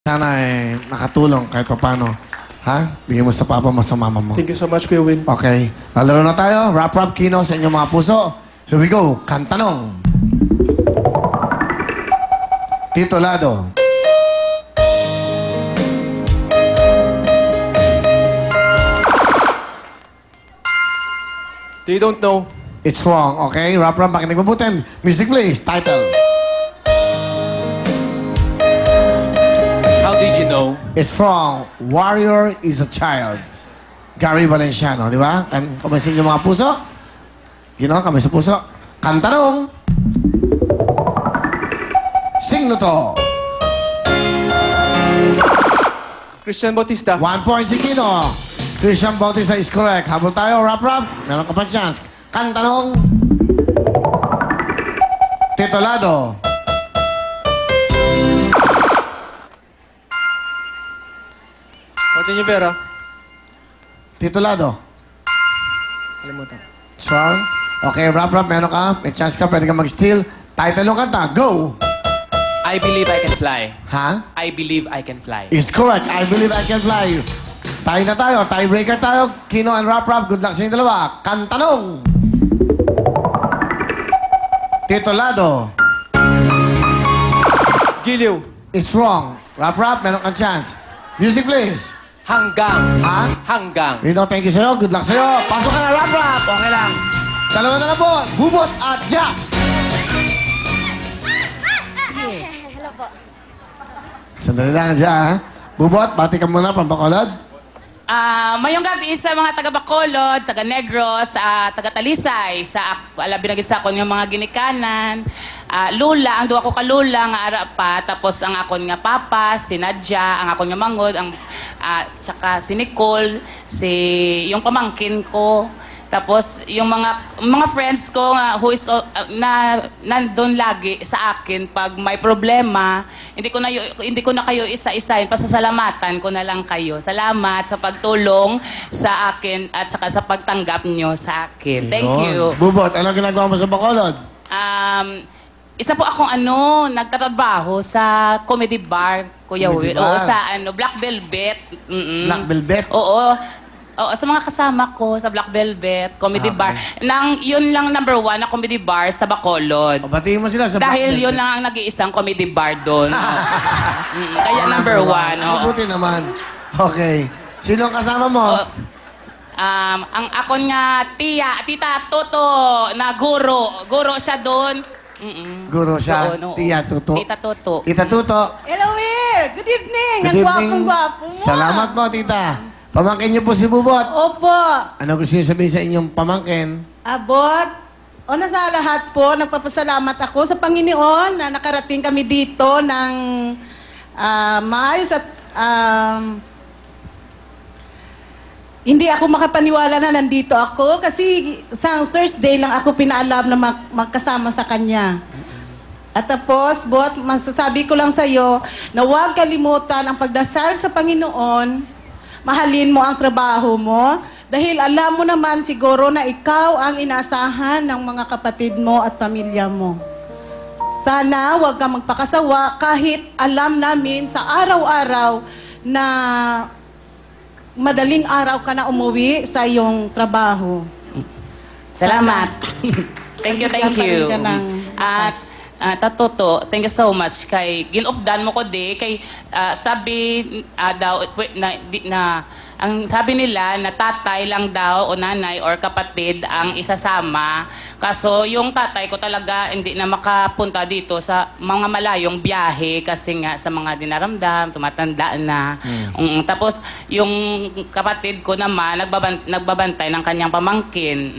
Sana nakatulong kahit pa paano. Ha? Bigyan mo sa papa mo, sa mama mo. Thank you so much, Kuya Win. Okay. Lalaro na tayo. Rap Kino sa inyong mga puso. Here we go. Kantanong. Titulado. They don't know. It's wrong. Okay? Rap, makinig mabuti. Music please. Title. How did you know? It's wrong. Warrior is a child. Gary Valenciano, di ba? Kamay sa inyong mga puso. Kamay sa puso. Kantanong. Sing no to. Christian Bautista. 1 point si Kino. Christian Bautista is correct. Habol tayo, rap. Meron ka pa chance. Kantanong. Titulado. Martin Rivera. Titulado. Kalimutan. Strong. Okay, rap. Meron ka. May chance ka. Pwede ka mag-steal. Title ng kanta. Go! I believe I can fly. Ha? I believe I can fly. Is correct. I believe I can fly. Tayo na tayo. Tiebreaker tayo. Kino and Rap. Good luck sa inyong dalawa. Kantanong. Titulado. Giliw. It's wrong. Rap. Meron kang chance. Music please. Hanggang. Ha? Hanggang. Rino, thank you sa'yo. Good luck sa'yo. Pasok ka na, Rap. Okay lang. Dalawa na lang po. Bubot at Jack. Hello po. Sandali lang, Jack. Ha? Bubot, bati ka muna, Pampakolod. Mayong gabi sa mga taga-Bacolod, taga-Negros, taga-Talisay, binagisa ko ng mga ginikanan. Lula, ang duwa ko ka lula, nga ara pa, tapos ang akon nga papa, si Nadia, ang akon nga mangod, tsaka si Nicole, yung pamangkin ko. Tapos, yung mga friends ko who is nandun lagi sa akin pag may problema, hindi ko na kayo isa-isahin, pasasalamatan ko na lang kayo. Salamat sa pagtulong sa akin at saka sa pagtanggap nyo sa akin. Thank you. Bubot, anong ginagawa mo sa Bacolod? Isa po akong nagtatrabaho sa comedy bar, Kuya Comedy Will. bar? Oo, sa Black Velvet. Black Velvet? Oo. Oo, sa mga kasama ko sa Black Velvet, comedy bar. Yun lang number 1 na comedy bar sa Bacolod. O, batiin mo sila sa Dahil Black yun Velvet. lang ang nag-iisang comedy bar doon. Kaya number 1. Mabuti naman. Okay. Sino ang kasama mo? Ang akon nga tita Toto na guro. Guro siya doon. Guro siya. Oo, Tia Tuto. Tita Toto. Tita Tuto. Hello, Will! Good evening! Good Ang evening. gwapong-gwapo mo! Salamat po, tita. Pamangkin niyo po si Bubot. Opo! Ano gusto niyo sabihin sa inyong pamangkin? Abot! Una sa lahat po, nagpapasalamat ako sa Panginoon na nakarating kami dito ng maayos at hindi ako makapaniwala na nandito ako kasi sa Thursday lang ako pinaalam na magkasama sa kanya. At tapos, Bot, masasabi ko lang sa iyo na huwag kalimutan ang pagdasal sa Panginoon. Mahalin mo ang trabaho mo dahil alam mo naman siguro na ikaw ang inaasahan ng mga kapatid mo at pamilya mo. Sana huwag kang magpakasawa kahit alam namin sa araw-araw na madaling araw ka na umuwi sa iyong trabaho. Salamat. Thank you. Ka ng Tatoto, thank you so much kay ginupdan mo ko kay sabi daw ang sabi nila na tatay lang daw o nanay or kapatid ang isasama. Kaso yung tatay ko talaga hindi na makapunta dito sa mga malayong biyahe kasi nga sa mga dinaramdam, tumatanda na. Tapos yung kapatid ko naman nagbabantay ng kanyang pamangkin.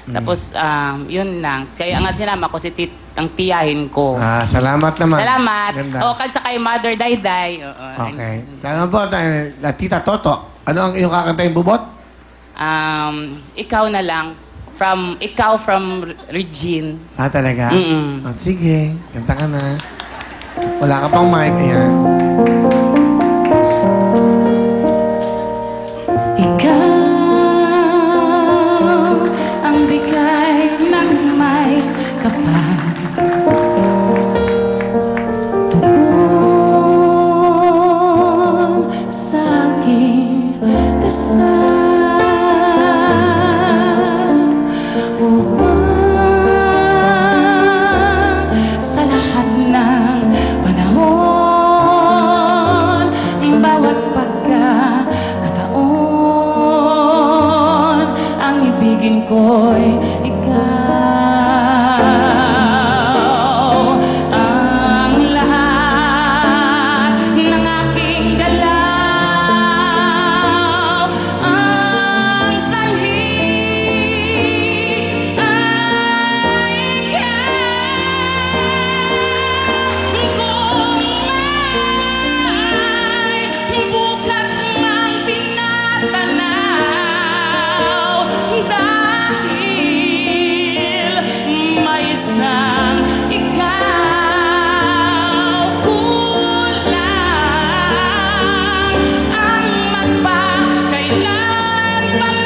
Tapos, yun lang. Kaya nga sinama ko si ang tiyahin ko. Salamat naman. Salamat. Ganda. O, kag sa kay Mother Dayday. Okay. Salamat po, Tita Toto. Ano ang iyong kakantayin, Bubot? Ikaw na lang. Ikaw from Regine. Talaga? Mm-mm. Sige, kanta ka na. Wala ka pang mic. Ayan. ko'y ikaw. Ang lahat ng aking galaw, ang sanhi ay ikaw. Kung may bukas mang tinatanaw, dahil may isang ikaw, kulang ang magpakailan pa man.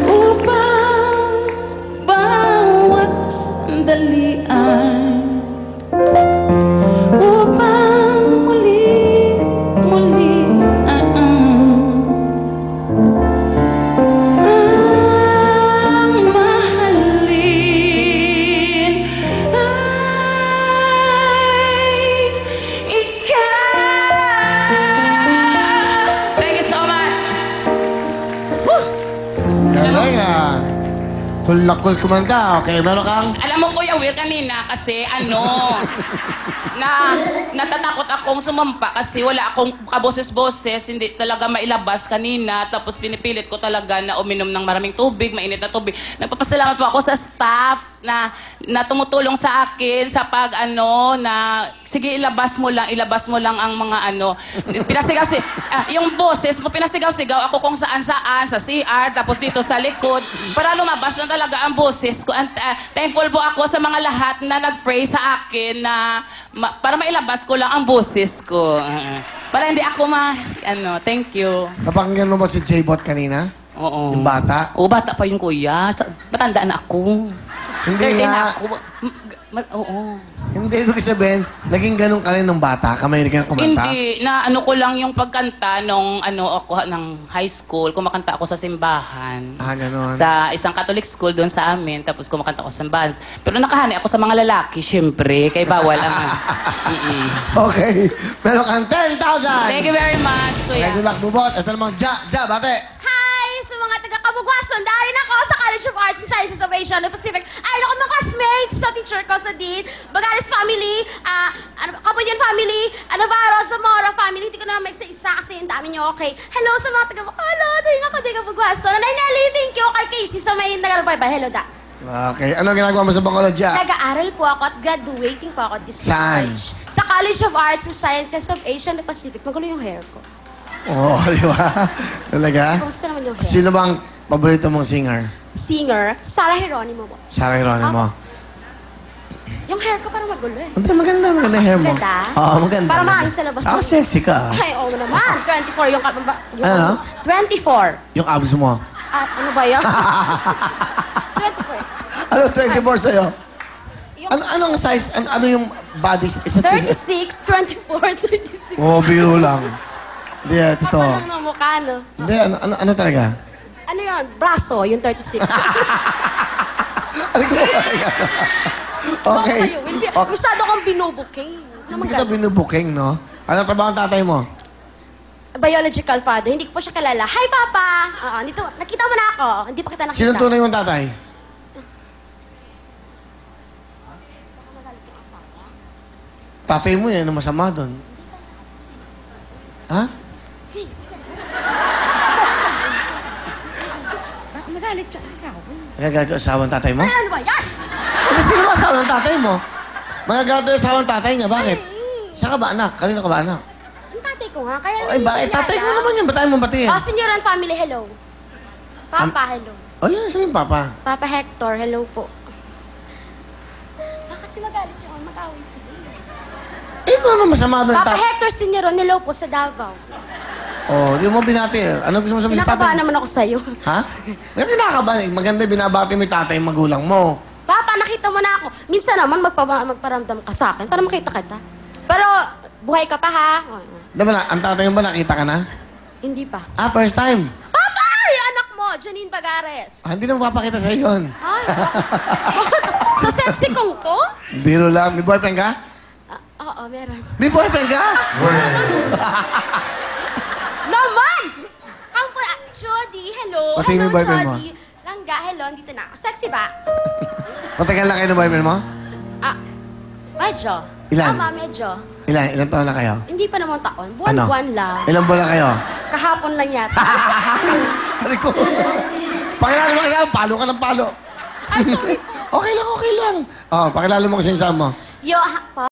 Upang bawat sandalian, upang muli ang mahalin ay ikaw. Thank you so much. Galing ah. Kulak-kul kumanda. Okay, meron kang... Alam mo, Kuya Will, kanina kasi natatakot akong sumampa kasi wala akong kaboses-boses, hindi talaga mailabas kanina. Tapos pinipilit ko talaga na uminom ng maraming tubig, mainit na tubig. Nagpapasalamat po ako sa staff na tumutulong sa akin sa pag na sige ilabas mo lang ang mga pinasigaw yung boses mo, pinasigaw-sigaw ako kung saan-saan sa CR, tapos dito sa likod para lumabas na talaga ang boses ko. Thankful po ako sa mga lahat na nag-pray sa akin na para mailabas ko lang ang boses ko. Para hindi ako thank you. Napakinggan mo ba si J-Bot kanina? Oo. Yung bata? Oo, bata pa yung kuya. Matanda na ako. Hindi 30 na nga. ako. Oo. Hindi, ibig sabihin, naging ganun ka rin nung bata? Kamay rin ka kumanta? Hindi, na ko lang yung pagkanta nung ako ng high school, kumakanta ako sa simbahan. Ah, ganun. Sa isang Catholic school doon sa amin, tapos kumakanta ako sa simbahan. Pero nakahani ako sa mga lalaki, syempre, kay bawal ang Okay. Meron kang 10,000! Thank you very much, kuya. Good luck, Bubot. Ito namang bate. Hi! Sa mga taga-Kabugwason, darin ako sa College of Arts and Sciences of Asia and Pacific. Ay, ako mga classmates, sa teacher ko, sa Dean, Bagares family, Kapunyan family, Navarro, Zamora family. Hindi ko na mag-isa kasi ang dami niyo, okay? Hello sa mga taga-Bacolod, darin ako taga-Kabugwason. Nanay Nelly, thank you kay Casey sa may nag-arbay. Hello, da. Okay. Ano ginagawa mo sa Bacolod, Nag-aaral po ako at graduating po ako this Saan? March. Sa College of Arts and Sciences of Asia and Pacific. Magulo yung hair ko. Oo, di ba? Talaga? Kamusta naman yung hair? Sino bang paborito mong singer? Singer, Sarah Geronimo po. Sarah Geronimo. Yung hair ko parang magulo eh. Hindi, maganda hair mo. Maganda? Oo, maganda. Para maganda. maayos sa labas. Ah, sexy ka. Ay, oo naman. 24 yung Ano? 24. Yung abs mo. Ano ba yun? 24. Ano 24 sa'yo? Anong size? Ano yung body? Is it 36, 24, 36. Oh, biro lang. Hindi, totoo. Kapal lang ng mukha, no? Hindi, ano talaga? Ano yun? Braso, yung 36. Ano ko Okay. Kayo, masyado kang binubuking. Hindi kita binubuking, no? Anong trabaho ang tatay mo? Biological father. Hindi ko po siya kilala. Hi, Papa! Dito, nakita mo na ako. Hindi pa kita nakita. Sino tunay mong tatay? Tatay mo yan, ano masama doon? Ha? Baka magalit siya kasi ako. Nagagalit yung asawa ng tatay mo? Ay, ano ba yan? Ano, sino ba asawa ng tatay mo? Magagalit yung asawa ng tatay niya, bakit? Saan ka ba anak? Kanino ka ba anak? Ang tatay ko nga. Kaya Ay, bakit? Tatay ko naman yan. Ba't tayo mong batiin? Senior and family, hello. Papa, hello. Oh, yan. Sabihin, Papa. Papa Hector, hello po. Kasi magalit siya. Mag-away sila. Eh, ano masama doon? Papa Hector Senior, hello po sa Davao. Oh, di mo binati. Ano gusto mo sabihin sa tatay? Pinakabahan naman ako sa'yo. Ha? Kaya kinakabahan. Maganda binabati mo yung tatay yung magulang mo. Papa, nakita mo na ako. Minsan naman magparamdam ka sa akin para makita kita. Pero buhay ka pa, ha? Diba na, ang tatay mo ba nakita ka na? Hindi pa. Ah, first time. Papa! Yung anak mo, Janine Bagares. Ah, hindi na mapapakita sa'yo yun. Ay, so sexy kong to? Biro lang. May boyfriend ka? Oo, meron. May boyfriend ka? hello. Pati Hello, yung boyfriend mo? Jody. Langga, hello, dito na ako. Sexy ba? Matagal na kayo ng boyfriend mo? Ah, medyo. Ilan? Tama, medyo. Ilang taon na kayo? Hindi pa naman taon. Buwan-buwan lang. Ilang buwan na kayo? Kahapon lang yata. Sabi ko. Pakilala mo kaya, palo ka ng palo. Ay, sorry po. Okay lang, okay lang. Oh, pakilala mo kasi yung sama mo. Yo, po.